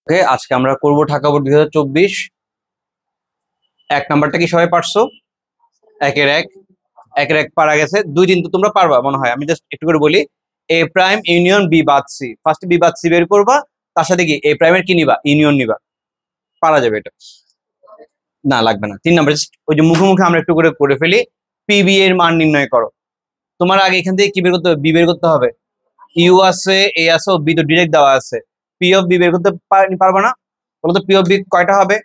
ওকে, আজকে আমরা করবো ঢাকা বোর্ড 2024। এক নাম্বারটা কি সবাই পারছো? একের এক একের এক পারা গেছে, দুই দিন তো তোমরা পারবা মনে হয়। আমি জাস্ট একটু করে বলি, এ প্রাইম ইউনিয়ন বি বাদ সি। ফার্স্ট বি বাদ সি বের করবা, তার সাথে কি এ প্রাইমের কি নিবা, ইউনিয়ন নিবা, পারা যাবে এটা। না লাগবে না। 3 নাম্বার ওই যে মুখে মুখে আমরা একটু করে করে ফেলি, পিবি এর মান নির্ণয় করো। তোমার আগে এখান থেকে কি বের করতে হবে, বি বের করতে হবে। ইউ আছে, এ আছে, বি তো ডিরেক্ট দেওয়া আছে। পি অফ বি বের করতে পারবা না? বলো তো পি অফ বি কয়টা হবে?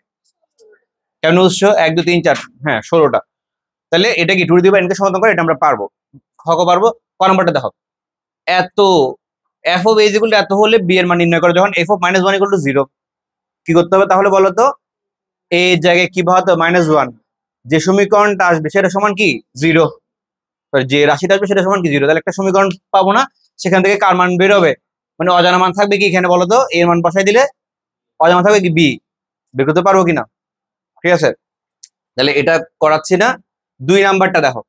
কেন উৎস 1 2 3 4, হ্যাঁ 16টা। তাহলে এটা কি টু দি পাওয়ার এনকে সমাধান করে এটা আমরা পারবো, হকো পারবো। ক নাম্বারটা দেখো, এত F of A equal to এত হলে বি এর মান নির্ণয় করো। যখন এফ অফ -1 ইকুয়াল টু 0 কি করতে হবে তাহলে বলো তো? এই জায়গায় কি ভাবতে হবে, -1। যে সমীকরণটা আসবে সেটা সমান কি 0, যে রাশিটা আসবে সেটা সমান কি 0। তাহলে একটা সমীকরণ পাবো না, সেখান থেকে কার মান বের হবে, মানে অজানা মান থাকবে কি এখানে বলো তো? এর মান বসাই দিলে অজানা থাকবে কি বি, বের করতে পারবো কিনা? ঠিক আছে, তাহলে এটা করাচ্ছি না। 2 নাম্বারটা দেখো,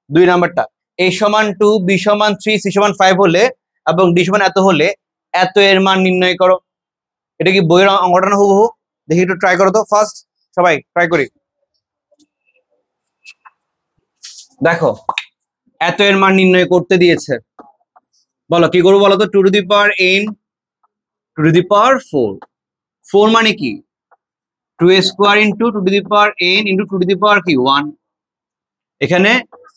2 নাম্বারটা a সমান 2, b সমান 3, c সমান 5 হলে এবং d সমান এত হলে এত এর মান নির্ণয় করো। এটা কি বইয়ের অঙ্কটা না হুবহু? দেখি একটু ট্রাই করো তো, ফার্স্ট সবাই ট্রাই করি। দেখো এত এর মান নির্ণয় করতে দিয়েছে, বলো কি করবো বলো তো? 2 to the power n, 2 to the power 4। 4 মানে কি 2 square into 2 to the power n into 2 to the power কি 1। এখানে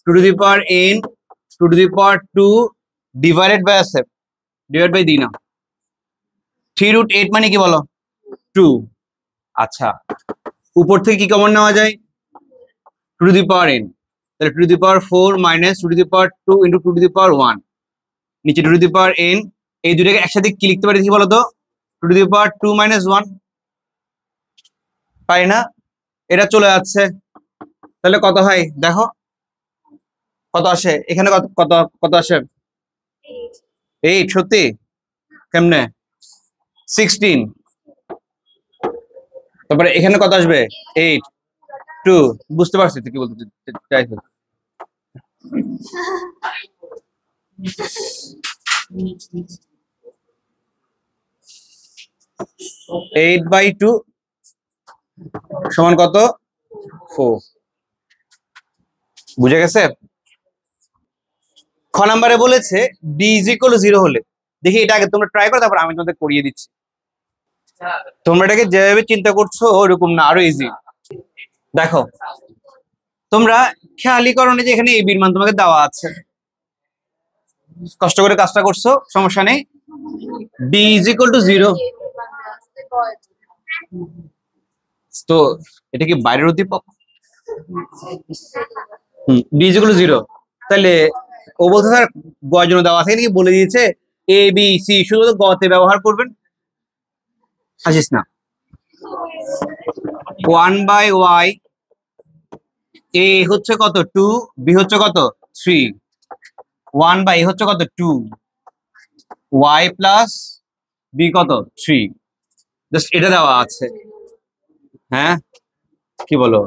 2 to the power n, 2 to the power 2 divided by আছে, ডিভাইড বাই দিই না। 3√8 মানে কি বলো? 2। আচ্ছা, উপর থেকে কি কমন নেওয়া যায়? 2 টু দি পাওয়ার n, তাহলে 2 to the power 4 minus 2 to the power 2 into 2 to the power 1, নিচে 2 টু দি পাওয়ার n। এই দুটাকে একসাথে কি লিখতে পারি কি বলো তো? 2 টু দি পাওয়ার 2 মাইনাস 1, পারি না? এটা চলে যাচ্ছে, তাহলে কত হয় দেখো, কত আসে এখানে? কত কত কত আসে? 8। সত্যি? কেমনে? 16। তারপরে এখানে কত আসবে? 8 2। বুঝতে পারছি তুই কি বলতে চাইছো। 8/2 সমান কত? 4। বুঝে গেছে? খ নাম্বারে বলেছে d ইজ ইকুয়াল টু 0 হলে, দেখি এটা আগে তোমরা ট্রাই করো, তারপর আমি তোমাদের করিয়ে দিচ্ছি। তোমরা এটাকে যেভাবে চিন্তা করছো ওরকম না, আরো ইজি। দেখো তোমরা খেয়ালি করো যে এখানে a b এর মান তোমাকে দেওয়া আছে, কষ্ট করে কাজটা করছো, সমস্যা নেই। d ইজ ইকুয়াল টু 0, তো এটা কি বাইরের উদ্দীপক? d ইজ ইকুয়াল টু 0, তাহলে ও বলতে স্যার গয়ের জন্য দেওয়া আছে, এখানে কি বলে দিয়েছে a b c শুধু গতে ব্যবহার করবেন। আসিস না, 1/y, a হচ্ছে কত 2, b হচ্ছে কত 3, 1/a হচ্ছে কত 2, y প্লাস b কত 3, জাস্ট এটা দেওয়া আছে। হ্যাঁ কি বলো?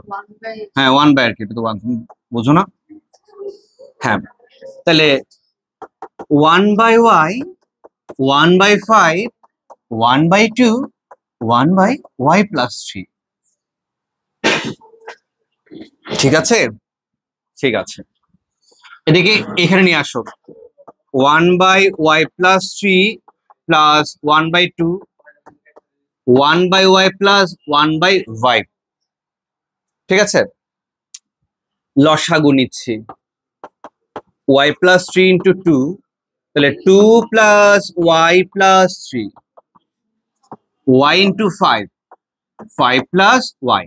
হ্যাঁ 1/, আর কি এটা তো 1, বুঝো না? হ্যাঁ, তাহলে 1/y, 1/5, 1/2, 1/y প্লাস 3। ঠিক আছে, ঠিক আছে, এদিকে এখানে নিয়ে আসো। 1/y plus 3 plus 1/2, 1/y plus 1/y। ঠিক আছে, লসাগু নিচ্ছি। y প্লাস 3 ইন্টু 2, তাহলে 2 plus y plus 3, y into 5, 5 plus y।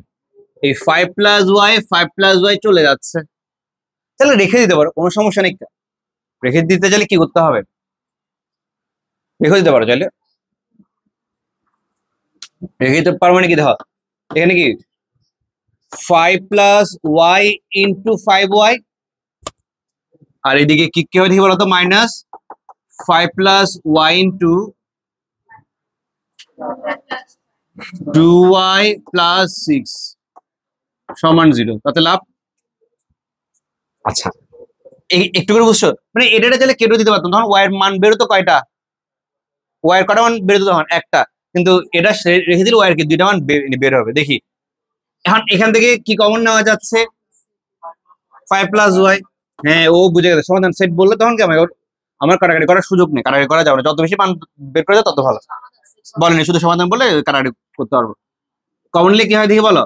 এই 5 প্লাস y, 5 প্লাস y চলে যাচ্ছে, তাহলে রেখে দিতে পারো, কোনো সমস্যা নেই। রেখে দিতে চাইলে কি করতে হবে? রেখে দিতে পারো চাইলে, রেখে দিতে পারো মানে কি দেখো এখানে কি 5 প্লাস y ইন্টু 5y, আর এদিকে কি কি হবে দেখি বলো তো? Minus 5 plus y into 2y plus 6 সমান 0, তাতে লাভ। আচ্ছা একটু করে বুঝছো, মানে এটা চাইলে কেটে দিতে পারতাম, তখন y এর মান বেরোতো কয়টা? y এর কটা মান বেরোতো তখন? একটা। কিন্তু এটা রেখে দিলে ওয়াই এর কি দুইটা মান বের হবে। দেখি এখন এখান থেকে কি কমন নেওয়া যাচ্ছে, 5 প্লাস ওয়াই। হ্যাঁ ও বুঝে গেছে, সমাধান সেট বললে তখন কি আমার কাটাকাটি করার সুযোগ নেই, কাটাকাটি করা যাবে না, যত বেশি মান বের করে যায় তত ভালো। বলেনি শুধু সমাধান বলে কাটাকাটি করতে পারবো। কমনলি কি হয় দেখি বলো,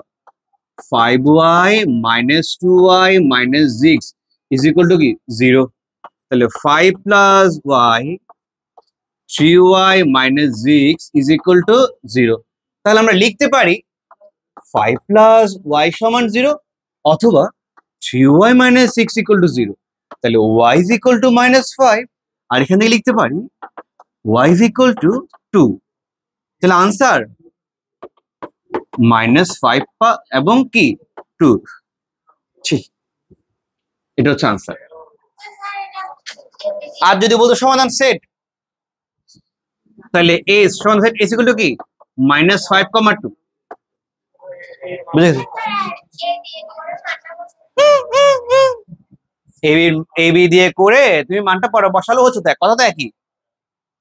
5y minus 2y minus 6 is equal to কি 0। তাহলে 5 plus y 3y minus 6 is equal to 0। তাহলে আমরা লিখতে পারি 5 plus y সমান 0 অথবা 3y minus 6 equal to 0। তাহলে y is equal to minus 5, আর এখান থেকে লিখতে পারি y is equal to 2। তাহলে আনসার -5 এবং কি 2। এটা হচ্ছে আনসার। আর যদি বলতো সমাধান সেট, তাহলে a সমাধান সেট is equal to কি -5, 2। বুঝে গেছো? এ বি দিয়ে করে তুমি মানটা পরে বসালো হচ্ছে, তো কথা তো একই,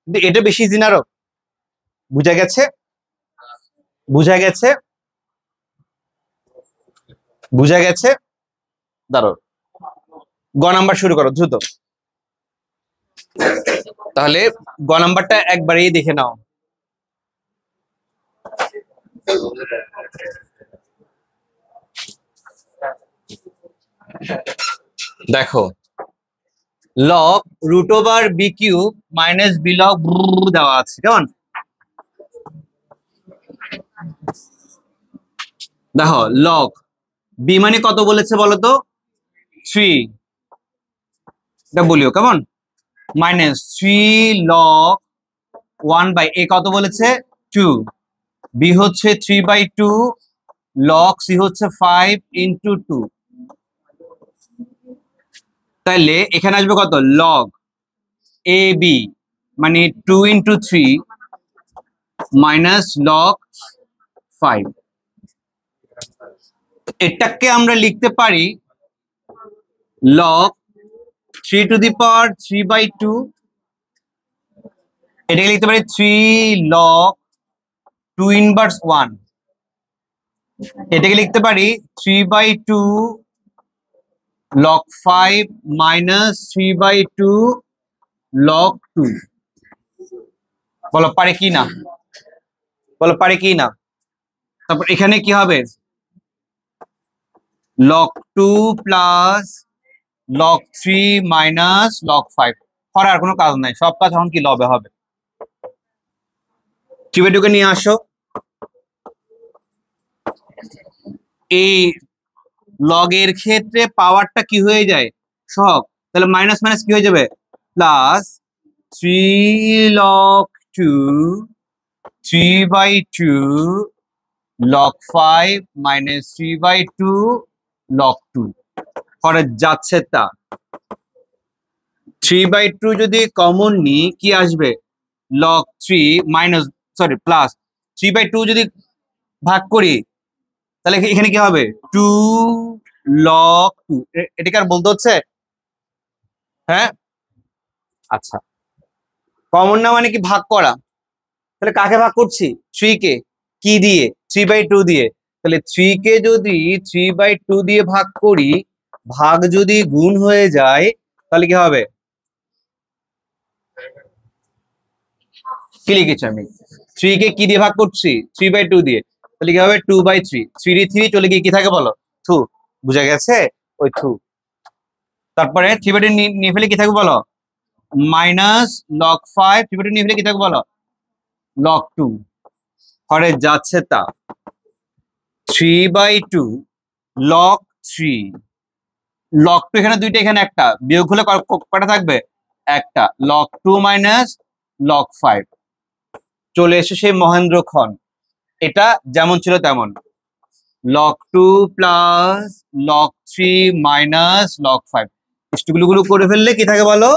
কিন্তু এটা বেশি ইজি না। বুঝা গেছে? বুঝা গেছে? বুঝা গেছে? দাঁড়ো, গ নাম্বার শুরু করো দ্রুত। তাহলে গ নাম্বারটা একবারেই দেখে নাও। দেখো log root over B cube minus B log দেওয়া আছে, কেমন? দেখো লগ বি মানে কত বলেছে বলো তো, 3, এটা বলিও কেমন, মাইনাস 3 লগ 1/, এ কত বলেছে 2, বি হচ্ছে 3/2, লগ সি হচ্ছে 5 into 2। তাহলে এখানে আসবে কত, লগ এ বি মানে 2 into 3 মাইনাস লগ 5। এটাকে আমরা লিখতে পারি লগ 3 to the power 3/2, এটাকে লিখতে পারি 3 লগ 2 inverse 1, এটাকে লিখতে পারি 3/2 log 5 minus 3/2 log 2। বলো পারে কি না, বলো পারে কি না? তারপর এখানে কি হবে, log 2 plus log 3 minus log 5। করার কোনো কাজ নাই, সব কাজ এখন কি লবে হবে। 3/2 কে নিয়ে আসো, এই লগ এর ক্ষেত্রে পাওয়ারটা কি হয়ে যায় সহগ, তাহলে মাইনাস মাইনাস কি হয়ে যাবে plus 3 log 2 3/2 log 5 minus 3/2 log 2 পরে যাচ্ছে তা। 3/2 যদি কমন নি কি আসবে, log 3 মাইনাস সরি প্লাস 3/2 যদি ভাগ করি তাহলে এখানে কি হবে 2 log 2। এটাকে আর বলতে হচ্ছে, হ্যাঁ আচ্ছা কমন না মানে কি ভাগ করা, তাহলে কাকে ভাগ করছি 3 কে, কি দিয়ে 3/2 দিয়ে। তাহলে 3 কে যদি 3/2 দিয়ে ভাগ করি, ভাগ যদি গুণ হয়ে যায় তাহলে কি হবে, কি লিখেছি আমি 3 কে কি দিয়ে ভাগ করছি 3/2 দিয়ে, তাহলে কি হবে 2/3, 3 চলে গিয়ে কি থাকে বলো 2। বুঝা গেছে ওই 2। তারপরে 3/2 নিয়ে ফেলে কি থাকবে বলো মাইনাস log 5, 3/2 নিয়ে ফেলে কি থাকবে বলো log 2। হরে যাচ্ছে তা 3/2 log 3, log 2 এখানে দুইটা এখানে একটা, বিয়োগ হলে কটা থাকবে একটা, log 2 মাইনাস log 5। চলে এসে সেই মহেন্দ্রক্ষণ, এটা যেমন ছিল তেমন, log 2 plus log 3 minus log 5, গুলো করে ফেললে কি থাকে বলো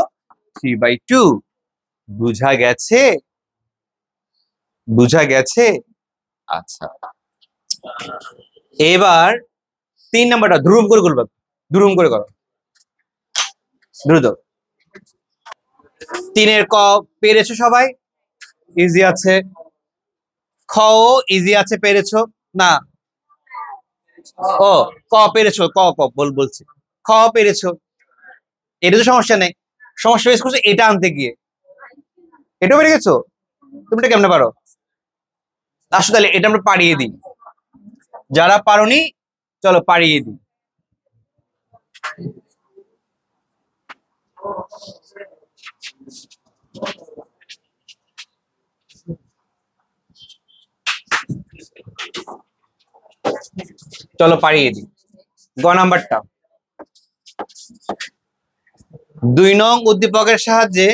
3/2। বুঝা গেছে, বুঝা গেছে? আচ্ছা এবার 3 নাম্বারটা দ্রুম করে করবে, দ্রুম করে করো দ্রুত। 3 এর ক পেরেছো সবাই, ইজি আছে। খ ও ইজি আছে, পেরেছো না? ও ক পেরেছো, ক ক বলছি, খ পেরেছো, এটা তো সমস্যা নেই। সমস্যা ফেস করছো এটা আনতে গিয়ে, এটাও পেরে গেছো। তুমি এটা কেমনে পারো? আসো তাহলে এটা আমরা পাড়িয়ে দিই, যারা পারোনি চলো পাড়িয়ে দিই। চলো পাড়িয়ে দিই। গ নাম্বারটা, 2 নং উদ্দীপকের সাহায্যে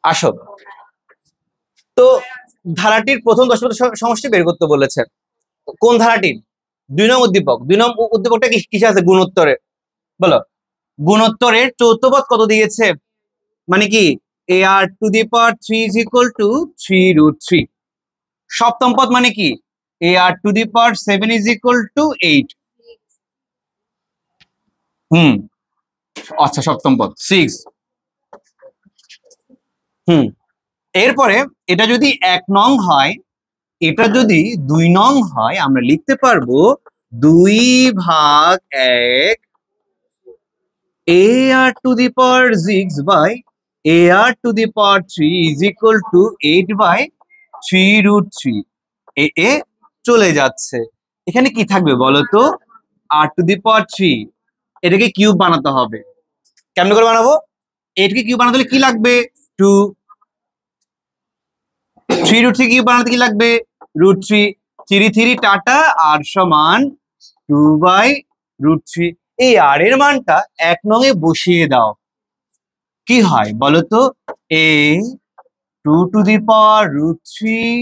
আসো। তো ধারাটির প্রথম 10 সমষ্টি বের করতে বলেছে। কোন ধারাটির? 2 নং উদ্দীপক। 2 নং উদ্দীপকটা কিসে আছে? গুণোত্তরে। বলো, গুণোত্তরের চৌথ পদ কত দিয়েছে? মানে কি ar⁴ is equal to 3√3। সপ্তম পদ মানে কি ar⁴ is equal to 8। আচ্ছা, সপ্তম পদ 6। এরপরে এটা যদি 1 নং হয়, এটা যদি 2 নং হয়, আমরা লিখতে পারবো 2/1 ar⁴ is equal to 8/3√3। এ চলে যাচ্ছে। এখানে কি থাকবে বলতো? r⁴ এটাকে কিউব বানাতে হবে। কেমন করে বানাবো? এটাকে কিউব বানাতে হলে কি লাগবে? 2। 3√3 কিউব বানাতে কি লাগবে? √3। 3 3 টাটা, আর সমান 2/√3। এই আর এর মানটা 1 নং এ বসিয়ে দাও, কি হয় বলতো? a2√3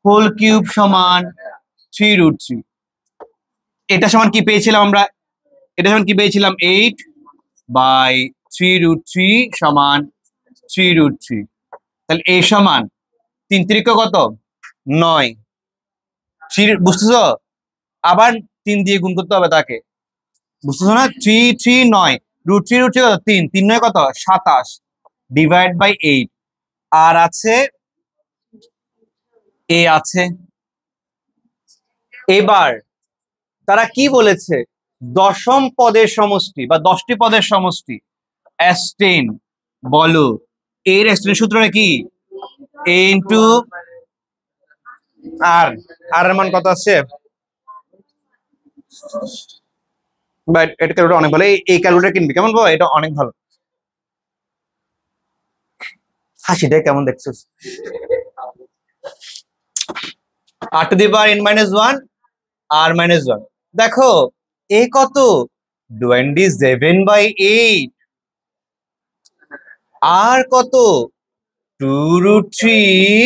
হোল কিউব সমান 3√3। এটা সমান কি পেয়েছিলাম আমরা? এটা সমান কি পেয়েছিলাম? 8/3√3 সমান 3√3। তাহলে a সমান 3 3 কত? 9। বুঝতেছো? আবার 3 দিয়ে গুণ করতে হবে তাকে, বুঝতেছো না? 3 3 9, √3 কত? 3 3 9 কত? 27 ডিভাইড বাই 8। আর আছে এ আছে। এবার তারা কি বলেছে? দশম পদের সমষ্টি বা 10টি পদের সমষ্টি S10। বলো, এর S10 সূত্রটা কি? a ইনটু আর। আর এর মান কত আছে? বাট এটা ক্যালকুলেটর অনেক ভালো, এই ক্যালকুলেটর কিনবি, কেমন বাবা? এটা অনেক ভালো। হাসিটা কেমন দেখছিস? r⁴n−1 r−1। দেখো এ কত? 27/8। আর কত? 2√3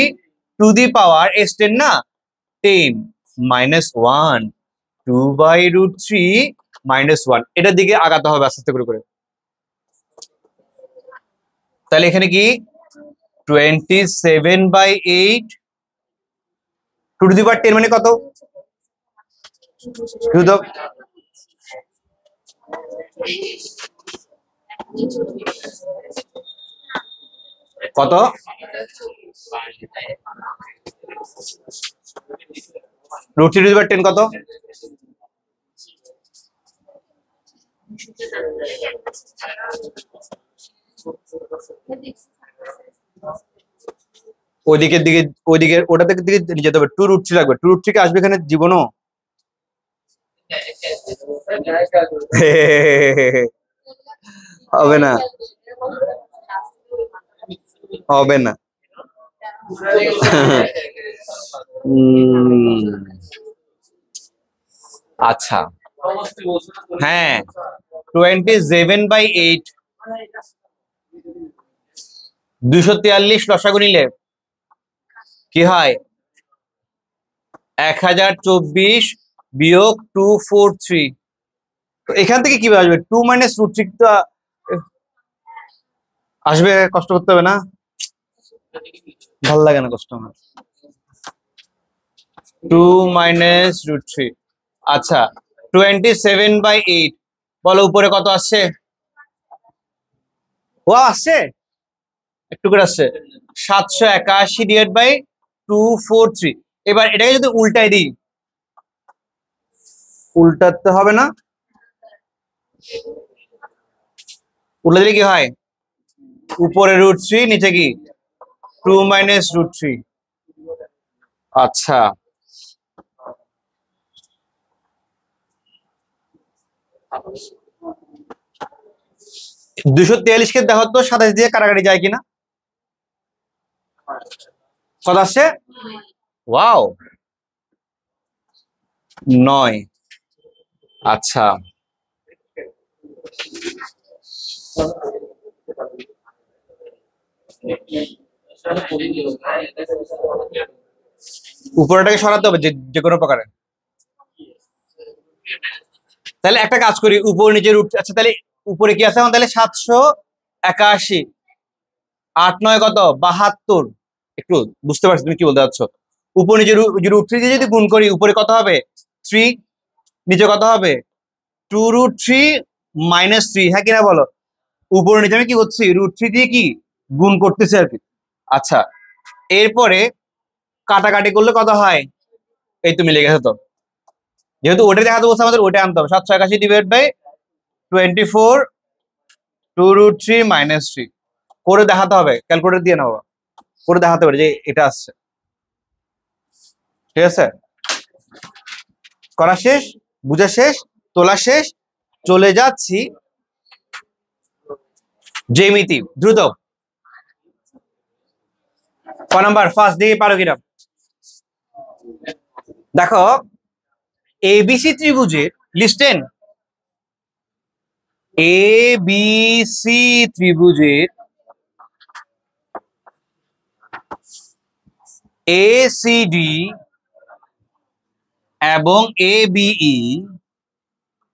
টু দি পাওয়ার S10 না, 10 -1 2/√3 -1। এটার দিকে আগাতে হবে আস্তে আস্তে করে। তাহলে এখানে কি 27/8 টু দি পাওয়ার 10 মানে কত? কত? √3 কত? ওইদিকের দিকে, ওটা থেকে দিকে নিয়ে যেতে হবে। 2√3 লাগবে। 2√3 কে আসবে এখানে জীবনও হবে না, হবে না। আচ্ছা, হ্যাঁ 27/8 243 লসাগু নিলে কি হয়? 1024 বিয়োগ 243। তো এখান থেকে কি আসবে? 2 - √3 আসবে। কষ্ট করতে হবে না, ভালো লাগে না কষ্ট আমার। 2 - √3। আচ্ছা, 27/8 বলো উপরে কত আসছে? ও আসছে, একটু করে আসছে। 781 ডিভাইড বাই 243। এবার এটাকে যদি উল্টাই দিই, উল্টাতে হবে না, উল্টে দিলে কি হয়, উপরে √3 নিচে কি 2 - √3। আচ্ছা, 243-কে দেখো তো 27 দিয়ে কাটাকাটি যায় কিনা, কত আসছে? ওয়াও, 9। আচ্ছা, উপরেটাকে সরাতে হবে যে কোনো প্রকারে। তাহলে একটা কাজ করি, উপর নিচে রুট, আচ্ছা তাহলে উপরে কি আছে এখন, তাহলে 781, 8 9 কত 72। একটু বুঝতে পারছি তুমি কি বলতে চাচ্ছ। উপর নিচে √3 দিয়ে যদি গুণ করি, উপরে কত হবে 3, নিচে কত হবে 2√3 - 3, হ্যাঁ কিনা বলো। উপর নিচে আমি কি করছি, √3 দিয়ে কি গুণ করতেছি আর কি। আচ্ছা, এরপরে কাটাকাটি করলে কত হয়, এই তো মিলে গেছে। তো যেহেতু ওটা দেখাতে বলছে আমাদের ওটা আনতে হবে, 781/24, 2√3 - 3 করে দেখাতে হবে, ক্যালকুলেটর দিয়ে নেবো, করে দেখাতে পারে যে এটা আসছে। ঠিক আছে, করা শেষ, বুঝা শেষ, তোলা শেষ, চলে যাচ্ছি জ্যামিতি। দ্রুত ক নাম্বার, ফার্স্ট দিয়ে পারো কিনা দেখো। এবিসি ত্রিভুজের লিস্টেন, এবিসি ত্রিভুজের এসিডি এবং এবিই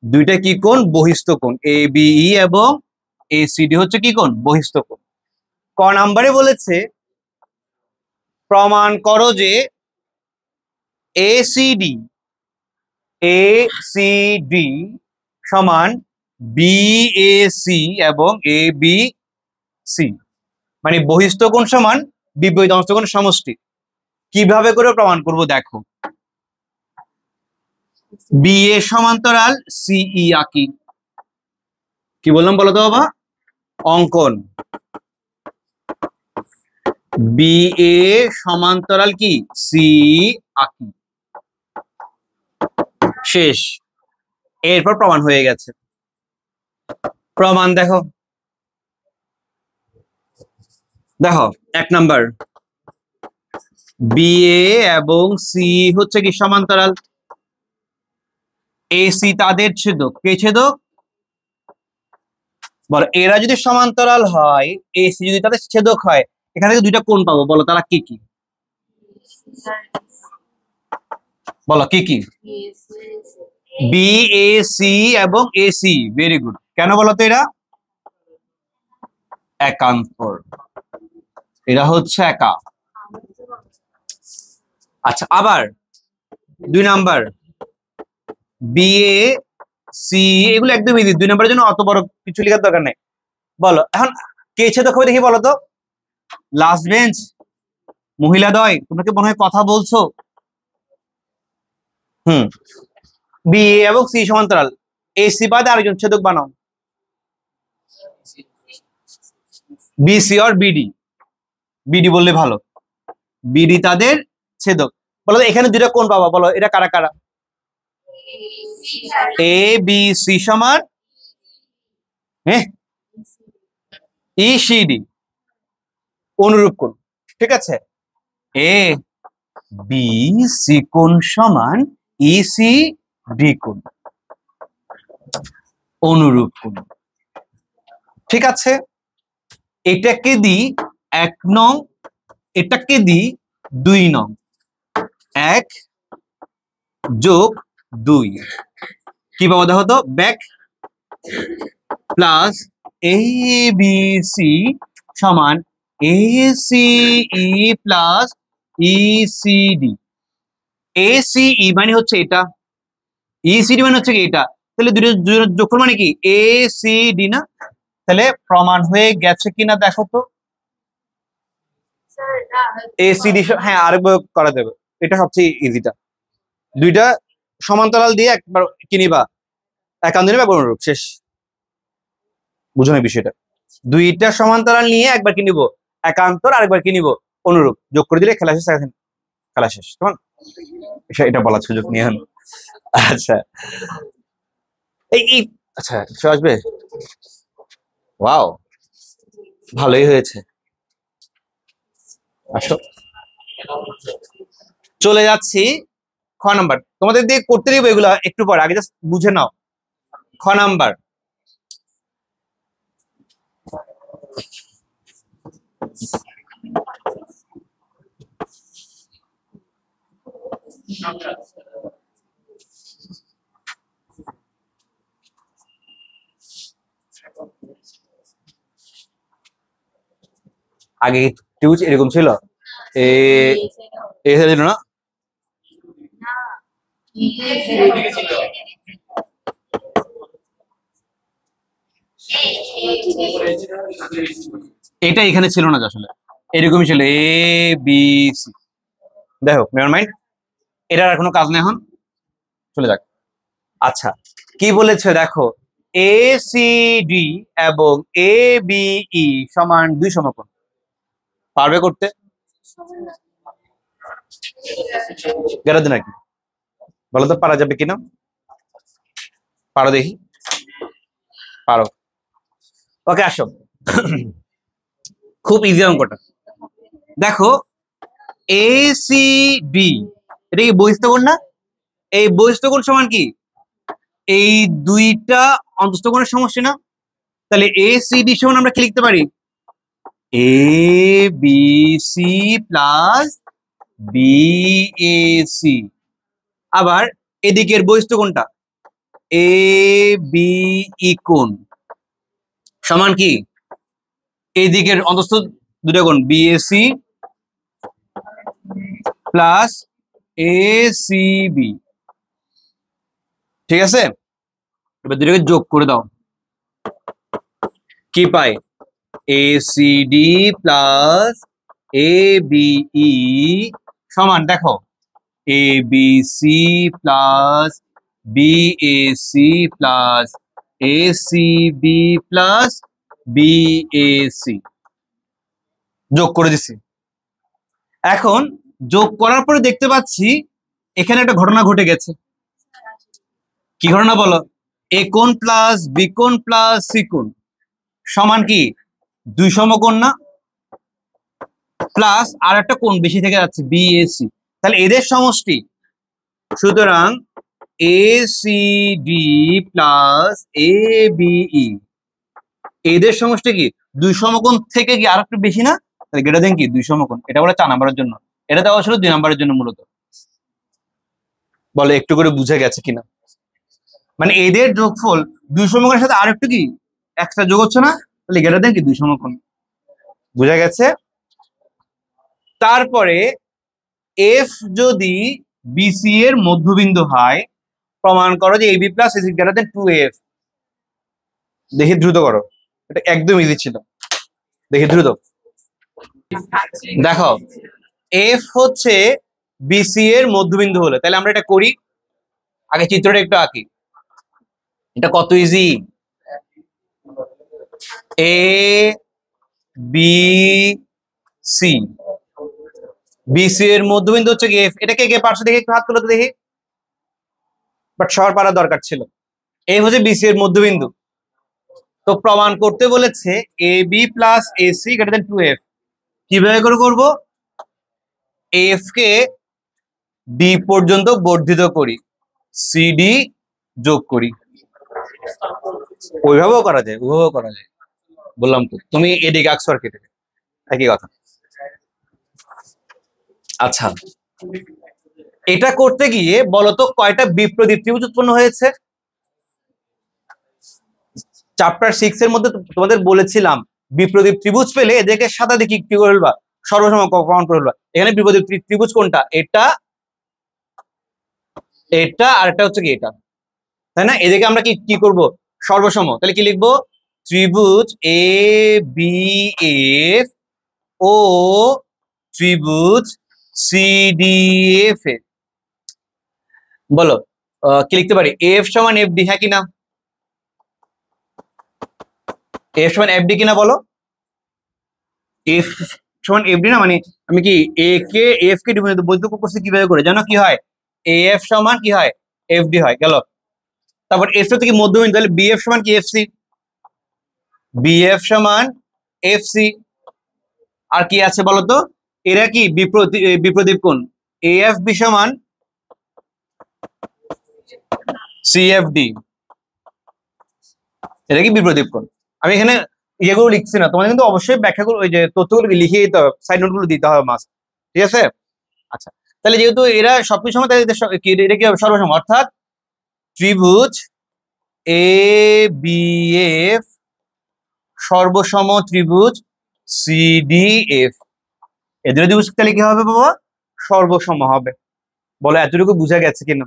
দুইটা কি কোণ, বহিস্থ কোণ। এবিই এবং এসিডি হচ্ছে কি কোণ, বহিস্থ কোণ। ক নাম্বারে বলেছে প্রমাণ করো যে এসিডি এসিডি সমান বিএসি এবং এবিসি, মানে বহিস্থ কোণ সমান বিপরীত কোণ সমষ্টি। কিভাবে করে প্রমাণ করব দেখো, বি এ সমান্তরাল সিই আঁকি। কি বললাম বলো তো বাবা, অঙ্কন বি এ সমান্তরাল কি সি আঁকি, শেষ। এরপর প্রমাণ হয়ে গেছে। প্রমাণ দেখো, দেখো 1 নাম্বার, বি এ এবং সি হচ্ছে কি সমান্তরাল, এসি তাদের ছেদক। কে ছেদক বলো, এরা যদি সমান্তরাল হয়, এসি যদি তাদের ছেদক হয়, এখান থেকে দুইটা কোণ পাবো, বলো তারা কি কি, বলো কি কি, বিএসি এবং এসি। ভেরি গুড, কেন বলো তো, এরা একান্তর, এরা হচ্ছে একা। আচ্ছা, আবার 2 নাম্বার, বিএ সি, এগুলো একদম ইজি। 2 নাম্বারের জন্য অত বড় কিছু লেখার দরকার নেই। বলো এখন কে ছেদক হবে দেখি, বলো তো। লাস্ট বেঞ্চ, মহিলাদ্বয়, তোমরা কি মনে হয় কথা বলছো? বি এবং সি সমান্তরাল, এসি বাদে আরেকজন ছেদক বানাও, বিসি আর বিডি। বিডি বললে ভালো, বিডি তাদের ছেদক। বলো এখানে দুইটা কোণ পাবা, বলো এটা কারা কারা। এ বি সি সমান ইসিডি, অনুরূপ কোণ। ঠিক আছে, এ বি সি কোণ সমান ইসি ডি কোণ, অনুরূপ কোণ। ঠিক আছে, এটাকে দি 1 নং, এটাকে দি 2 নং, 1 যোগ 2 কি পাবো দেখো তো, back plus A B C সমান এসিই প্লাস ইসিডি। এসিই মানে হচ্ছে এটা, ইসিডি মানে হচ্ছে কি এটা, তাহলে দুটো যোগফল মানে কি এসিডি না। তাহলে প্রমাণ হয়ে গেছে কিনা দেখো তো। এসিডি, হ্যাঁ আরেকবার করা যাবে, এটা সবচেয়ে ইজিটা। দুইটা সমান্তরাল দিয়ে একবার কি নিবা, একান্ত নিবা, অনুরূপ, শেষ। বুঝো না বিষয়টা? দুইটা সমান্তরাল নিয়ে একবার কি নিব একান্তর, আরেকবার কি নিব অনুরূপ, যোগ করে দিলে খেলা শেষ। খেলা শেষ, কেমন? এটা বলার সুযোগ নিয়ে। আচ্ছা এই আচ্ছা কিছু আসবে, ওয়াও ভালোই হয়েছে। আসো, চলে যাচ্ছি খ নাম্বার। তোমাদের দিয়ে করতে দিব এগুলা একটু পর, আগে জাস্ট বুঝে নাও। খ নাম্বার, আগে ত্রিভুজ এরকম ছিল, ছিল না? এটা এখানে ছিল না আসলে, এরকমই ছিল এ বি সি। দেখো নেভার মাইন্ড, এটার আর কোনো কাজ নেই এখন, চলে যাক। আচ্ছা কি বলেছে দেখো, এ সি ডি এবং এ বি ই সমান দুই সমকোণ, পারবে করতে? গেরাদ নাকি বলো তো, পারা যাবে কিনা? পারো দেখি, পারো। ওকে আসো, খুব ইজি অঙ্কটা। দেখো এ সি ডি, এটা কি বহিস্থ কোণ না? এই বহিস্থ কোণ সমান কি এই দুইটা অন্তস্থ কোণের সমষ্টি না? তাহলে এ সি ডি সমান আমরা কি লিখতে পারি, A B C plus B A C. আবার এদিকের বহিস্থ কোণটা এ বি ই কোণ সমান কি এই দিকের অন্তস্থ দুটো কোণ B A C plus A C B. ঠিক আছে, এবার দুটোকে যোগ করে দাও, কি পাই, A C D plus A B E সমান দেখো A B C plus B A C plus A C B plus B A C. যোগ করে দিছি। এখন যোগ করার পরে দেখতে পাচ্ছি এখানে একটা ঘটনা ঘটে গেছে। কি ঘটনা বলো, এ কোণ প্লাস বি কোণ প্লাস সি কোণ সমান কি দুই সমকোণ না? প্লাস আর একটা কোণ বেশি থেকে যাচ্ছে বি এ সি, তাহলে এদের সমষ্টি। সুতরাং A C D plus A B E এদের সমষ্টি কি দুই সমকোণ থেকে কি আর একটু বেশি না? তাহলে গ্রেটার দেন কি দুই সমকোণ। এটা বলে 4 নাম্বারের জন্য, এটা দেওয়া ছিল 2 নাম্বারের জন্য মূলত। বলে একটু করে বুঝে গেছে কিনা, মানে এদের যোগফল দুই সমকোণের সাথে আর একটু কি এক্সট্রা যোগ হচ্ছে না? তাহলে গ্রেটার দেন কি দুই সমকোণ। বুঝা গেছে? তারপরে এফ যদি বিসি এর মধ্যবিন্দু হয়, প্রমাণ করো যে AB plus is greater than 2f। দেখি দ্রুত করো, এটা একদম ইজি ছিল, দেখি দ্রুত। দেখো এফ হচ্ছে বিসি এর মধ্যবিন্দু হলে, তাহলে আমরা এটা করি, আগে চিত্রটা একটু আঁকি। এটা কত ইজি, এ বি সি, বিসি এর মধ্যবিন্দু হচ্ছে কি এফ। এটাকে কে পারছো দেখি, একটু হাত তুলো তো দেখি, বাট সবার পারা দরকার ছিল। এফ হচ্ছে বিসি এর মধ্যবিন্দু, তো প্রমাণ করতে বলেছে A B plus A C greater than 2f। কিভাবে করে করবো, এফ কে ডি পর্যন্ত বর্ধিত করি, সিডি যোগ করি। ওইভাবেও করা যায়, ওইভাবেও করা যায়, বললাম তো তুমি এদিকে আঁকছো আর কেটে, একই কথা। আচ্ছা এটা করতে গিয়ে বলতো কয়টা বিপ্রদীপ ত্রিভুজ উৎপন্ন হয়েছে? চ্যাপ্টার 6 এর মধ্যে তোমাদের বলেছিলাম বিপ্রদীপ ত্রিভুজ পেলে এদেরকে সাদা দিকে কি করে ফেলবা, সর্বসম প্রমাণ করে ফেলবা। এখানে বিপ্রদীপ ত্রিভুজ কোনটা, এটা এটা আর এটা হচ্ছে কি এটা, তাই না? এদিকে আমরা কি কি করব, সর্বসম। তাহলে কি লিখবো, ত্রিভুজ এ বি এফ ও ত্রিভুজ সিডিএফ এ বলো কি লিখতে পারি? এফ সমান এফডি, হ্যাঁ কিনা? এফ সমান এফডি কিনা বলো? এফ সমান এফডি না, মানে আমি কি এ কে এফ কে বৈধ করছি কিভাবে করে জানো? কি হয়? এফ সমান কি হয়? এফডি হয়, গেল। তারপর এফ থেকে মধ্যবিন্দু, তাহলে বিএফ সমান কি? এফসি। বিএফ সমান এফসি। আর কি আছে বলতো? এরা কি বিপ্রদীপ কোণ। এএফ বি সমান সিএফডি, এটা কি বিপ্রদীপ কোণ। আমি এখানে ইয়েগুলো লিখছি না, তোমাদের কিন্তু অবশ্যই ব্যাখ্যাগুলো, ওই যে তথ্যগুলো লিখে দিতে হবে, সাইড নোট গুলো দিতে হবে মাস্ট, ঠিক আছে? আচ্ছা, তাহলে যেহেতু এরা সবকিছু সময়, তাহলে এটা কি হবে? সর্বসম, অর্থাৎ ত্রিভুজ এ বি এফ সর্বসম ত্রিভুজ সিডিএফ, এদের ত্রিভুজ তাহলে কি হবে বাবা? সর্বসম হবে। বলো এতটুকু বুঝা গেছে কিনা?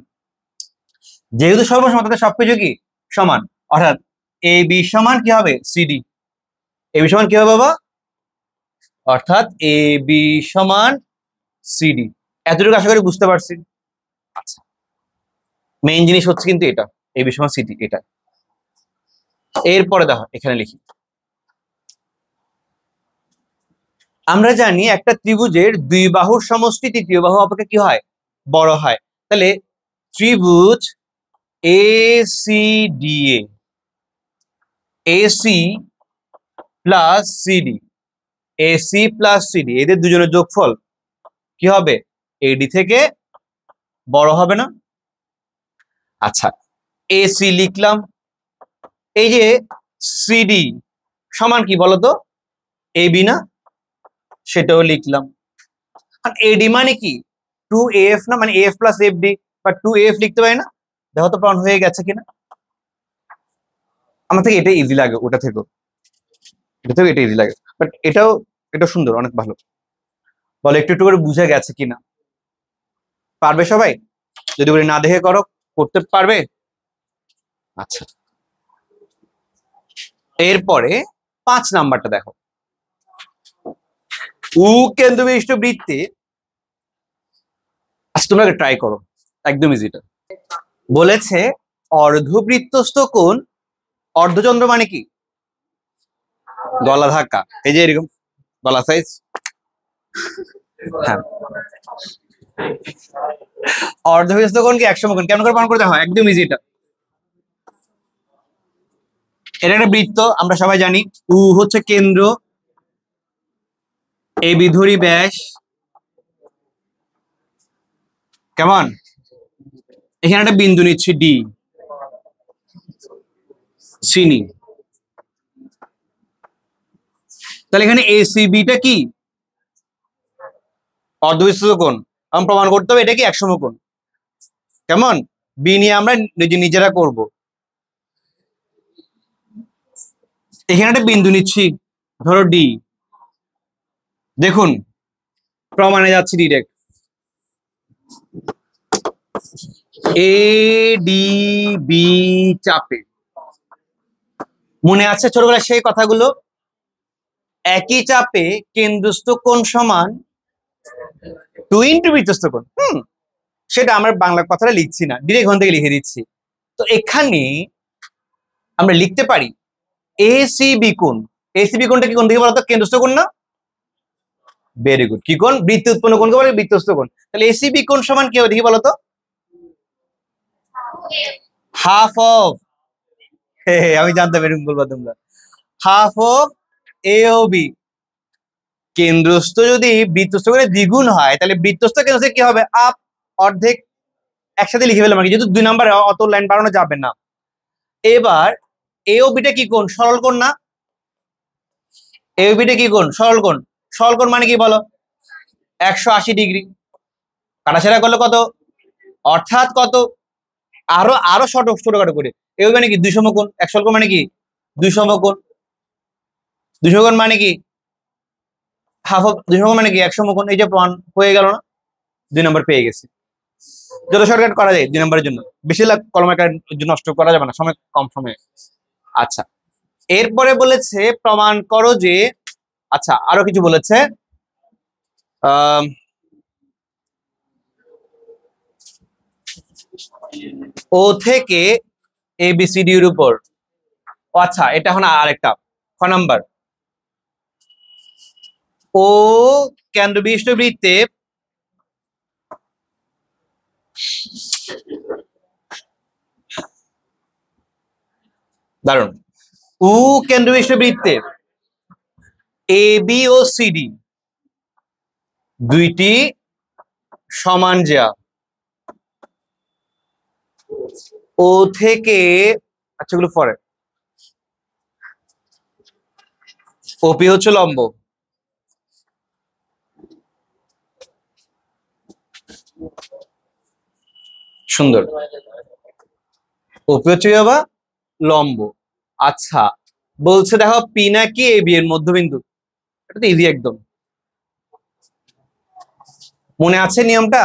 যেহেতু সর্বসম, তাদের সবকিছু কি সমান, অর্থাৎ এ বি সমান কি হবে? সিডি। এ বি সমান কি হবে বাবা? অর্থাৎ এ বি সমান সিডি। এতটুকু আশা করি বুঝতে পারছি। আচ্ছা, মেইন জিনিস হচ্ছে কিন্তু এটা, এ বি সমান সিডি, এটা। এরপরে দেখো এখানে লিখি, আমরা জানি একটা ত্রিভুজের দুই বাহুর সমষ্টি তৃতীয় বাহু অপেক্ষা কি হয়? বড় হয়। তাহলে ত্রিভুজ A C D AC plus CD, AC plus CD, এদের দুজনের যোগফল কি হবে? এডি থেকে বড় হবে না? আচ্ছা, এসি লিখলাম, এই যে সিডি সমান কি বলতো? এবি না? সেটাও লিখলাম। আর এডি মানে কি? 2af না, মানে এফ প্লাস এফ ডি, বা 2af লিখতে পারি না? দেখো তো প্রমাণ হয়ে গেছে কিনা। আমার থেকে এটা ইজি লাগে, ওটা থেকেও এটা ইজি লাগে, বাট এটা সুন্দর, অনেক ভালো। বলো একটু একটু করে বুঝে গেছে কিনা? পারবে সবাই? যদি বলি না দেখে করো, করতে পারবে? আচ্ছা, এরপরে 5 নাম্বারটা দেখো, কেন্দ্রবিশিষ্ট বৃত্তে। আচ্ছা, তোমরা ট্রাই করো, একদম ইজিটা। বলেছে অর্ধবৃত্তস্থ কোণ, অর্ধচন্দ্র মানে কি? গলা ধাক্কা, এই যে এরকম গলা সাইজ। হ্যাঁ, অর্ধবৃত্তস্থ কোণ কি 100 কোণ। কেমন করে প্রমাণ করতে হয়? একদম ইজি এটা। এটা একটা বৃত্ত, আমরা সবাই জানি। উ হচ্ছে কেন্দ্র, এ বিধুরি ব্যাস, কেমন? এখানে একটা বিন্দু নিচ্ছি ডি, চিনি। তাহলে এখানে এসিবিটা কি? অর্ধবৃত্তস্থ কোণ। আমি প্রমাণ করতে হবে এটা কি 100 কোণ। কেমন? বি নিয়ে আমরা নিজেরা করব। এখানে একটা বিন্দু নিচ্ছি, ধরো ডি। দেখুন, প্রমাণে যাচ্ছি ডিরেক্ট। এ ডি বি চাপে, মনে আছে ছোটবেলায় সেই কথাগুলো? একই চাপে কেন্দ্রস্থ কোণ সমান 2 ইন্টু বৃত্তস্থ কোণ। সেটা আমরা বাংলা কথাটা লিখছি না, ডিরেক্ট ওখান থেকে লিখে দিচ্ছি। তো এখানে আমরা লিখতে পারি এসিবি কোণ। এসিবি কোণটা কি কোণ থেকে বলতো? কেন্দ্রস্থ কোণ না? Very good. কি কোণ? বৃত্তি উৎপন্ন কোণকে বলে বৃত্তস্থ কোণ। তাহলে এসিবি কোণ সমান কি হবে দেখি বলতো? হাফ অফ, আমি জানতাম এরকম বলবো তোমরা, হাফ অফ এ ও বি। কেন্দ্রস্থ যদি বৃত্তস্থ করে দ্বিগুণ হয়, তাহলে বৃত্তস্থ কেন্দ্রস্থ কি হবে? আপ, অর্ধেক। একসাথে লিখে ফেলাম, যেহেতু 2 নাম্বারে অত লাইন বাড়ানো যাবে না। এবার এ ও বিটা কি কোণ? সরল কোণ না? এ ও বিটা কি কোণ? সরল কোণ। সরল কোণ মানে কি বলো? 180 ডিগ্রি। কাটাছেড়া করলে কত? অর্থাৎ কত? আরো আরো ছোটখাটো করে, এ ও মানে কি? 2 সমকোণ। এক সরল কোণ মানে কি? 2 সমকোণ। 2 সমকোণ মানে কি? হাফ অফ 2 সমকোণ মানে কি? 1 সমকোণ। এই যে প্রমাণ হয়ে গেল না? 2 নম্বর পেয়ে গেছি। যত শর্টকাট করা যায় 2 নম্বরের জন্য, বেশি কলমের কাজ নষ্ট করা যাবে না, সময় কম সময়ে। আচ্ছা, এরপরে বলেছে প্রমাণ করো যে, আচ্ছা আরো কিছু বলেছে, আহ ও থেকে ABCD এর উপর। আচ্ছা, এটা এখন আরেকটা খ নাম্বার। ও কেন্দ্রবিষ্ট বৃত্তে দারুন। ও কেন্দ্রবিষ্ট বৃত্তে AB ও CD দুইটি সমান জ্যা। ও থেকে, আচ্ছা এগুলো পরে, OP হচ্ছে লম্ব। সুন্দর। OP হচ্ছে বাবা লম্ব। আচ্ছা, বলছে দেখো P নাকি AB এর মধ্যবিন্দু। এটা তো ইজি একদম, মনে আছে নিয়মটা?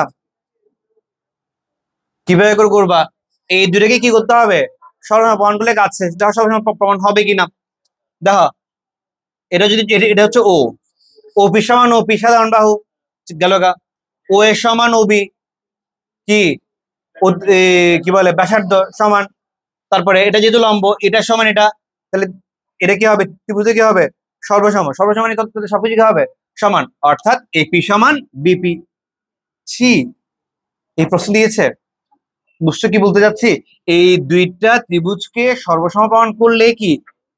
কিভাবে করে করবা? এই দুটাকে কি করতে হবে? সবসময় প্রমাণ করলে কাছে, দেখো সবসময় প্রমাণ হবে কিনা দেখো। এটা যদি এটা হচ্ছে ও, OP সমান OP সাধারণ বাহু গেল গা। ও এর সমান OB কি কি বলে ব্যাসার্ধ সমান। তারপরে এটা যেহেতু লম্ব, এটা সমান এটা, তাহলে এটা কি হবে? ত্রিভুজে কি হবে? সর্বসম। সর্বসমান সবকিছু কি হবে? সমান, অর্থাৎ AP সমান BP। ছি, এই প্রশ্ন দিয়েছে, বুঝছো কি বলতে যাচ্ছি? এই দুইটা ত্রিভুজকে সর্বসম প্রমাণ করলে কি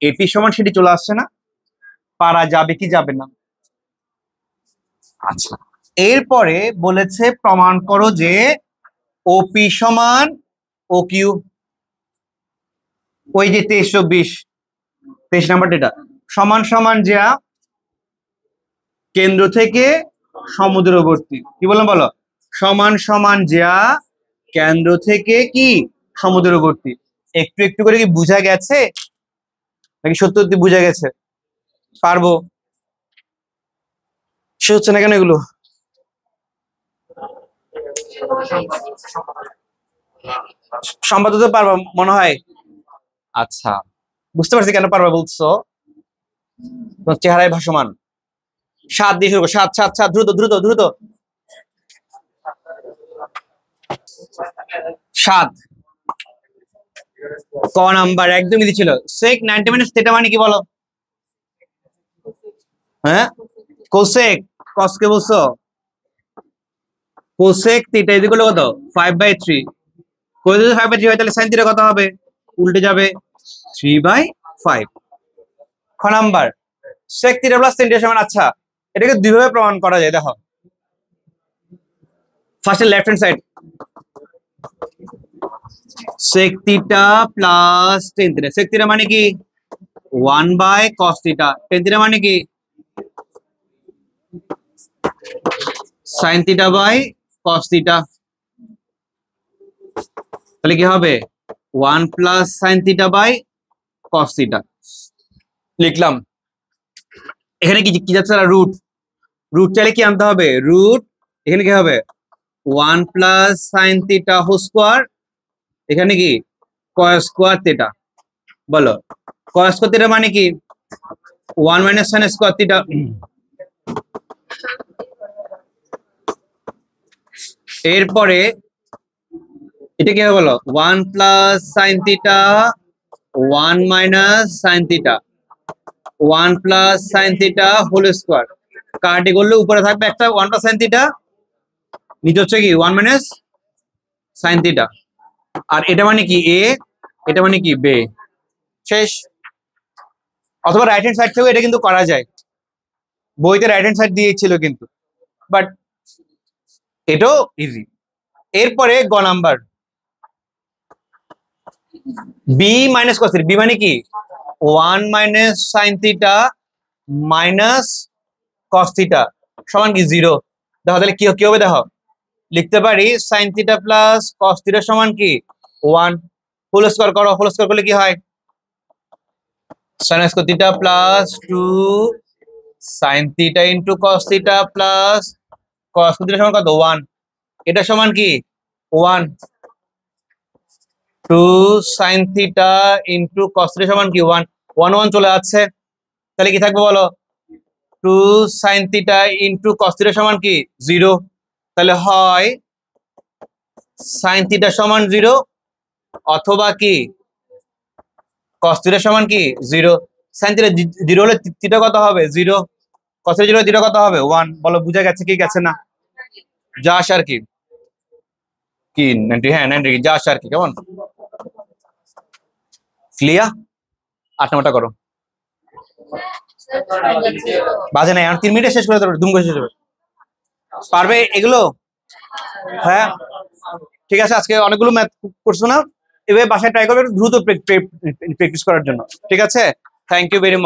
AP সমান সেটি চলে আসছে না? পারা যাবে কি যাবে না? আচ্ছা, এরপরে বলেছে প্রমাণ করো যে OP সমান OQ। ওই যে 23 নাম্বারটা, এটা সমান সমান যা কেন্দ্র থেকে সমুদ্রবর্তী। কি বললাম বলো? সমান সমান যা কেন্দ্র থেকে কি সমুদ্রবর্তী। একটু একটু করে কি বুঝা গেছে নাকি সত্যি সত্যি বুঝা গেছে? পারবো? সে হচ্ছে না কেন এগুলো? সম্পাদক তো পারবা মনে হয়। আচ্ছা, বুঝতে পারছি কেন পারবা বলছো, তোমার চেহারায় ভাসমান। 7 দিয়ে শুরু করো, 7 7 7, দ্রুত দ্রুত দ্রুত। 7 ক নাম্বার একদম ইজি ছিল। sec 90 minus থিটা মানে কি বলো? হ্যাঁ, কোসেক। কসকে বলছো? কোসেক থিটা ইকুয়াল কত? 5/3। কোস যদি 5/3 হয় তাহলে sin থিটা কত হবে? উল্টে যাবে, 3/5। খ number sec theta plus sin theta সমান। আচ্ছা, এটাকে দুইভাবে প্রমাণ করা যায় দেখো। ফার্স্টে left hand side, sec theta plus tan theta. sec theta মানে কি 1/cos থিটা, tan থিটা মানে কি sin theta by cos theta. তাহলে কি হবে? 1 plus sin theta by cos theta লিখলাম। এখানে কি কি যাচ্ছে? রুট। রুট চাইলে কি আনতে হবে? রুট। এখানে কি হবে? 1 plus sin theta whole square. এখানে কি cos স্কয়ার থিটা। বলো cos স্কয়ার থিটা মানে কি 1 মাইনাস sin স্কয়ার থিটা। এরপরে এটা কি হবে বলো? 1 plus sin theta 1 minus sin theta 1 plus sin theta whole square. কাটি করলে উপরে থাকবে একটা 1 প্লাস sin থিটা, নিচে হচ্ছে কি 1 মাইনাস sin থিটা। আর এটা মানে কি এ, এটা মানে কি বে। শেষ। অথবা রাইট হ্যান্ড সাইড থেকেও এটা কিন্তু করা যায়, বইতে রাইট হ্যান্ড সাইড দিয়েছিল কিন্তু, বাট এটাও ইজি। এরপরে গ number, B minus cos theta. B মানে কি 1 minus sin theta minus cos theta সমান কি 0। দেখো তাহলে কি হবে দেখো, লিখতে পারি sin theta plus cos theta সমান কি 1। হোল স্কয়ার করো, হোল স্কয়ার করলে কি হয়? sin square theta plus 2 sin theta into cos theta plus cos theta সমান কত? 1। এটা সমান কি 1। 2 sin theta into cos theta সমান কি 1। 1 1 চলে যাচ্ছে, তাহলে কি থাকবে বলো? Two sine theta into cos theta সমান কি 0, তাহলে হয় সাইন থিটা সমান 0 অথবা কি কস থিটা সমান কি 0। সাইন থিটা 0 হলে থিটা কত হবে 0, কস থিটা 0 হলে থিটা কত হবে 1। বলো বুঝা গেছে কি গেছে না? যা আসে আর কি, কি 90, হ্যাঁ 90 যা আসে আর কি। কেমন ক্লিয়ার? 8 নম্বরটা করো। বাজে নাই, আর 3 মিনিটে শেষ করে দেবো, দুম করে শেষ হবে। পারবে এগুলো? হ্যাঁ ঠিক আছে, আজকে অনেকগুলো ম্যাথ করছো না, এভাবে বাসায় ট্রাই করবে, দ্রুত প্র্যাকটিস করার জন্য। ঠিক আছে, থ্যাংক ইউ ভেরি মাচ।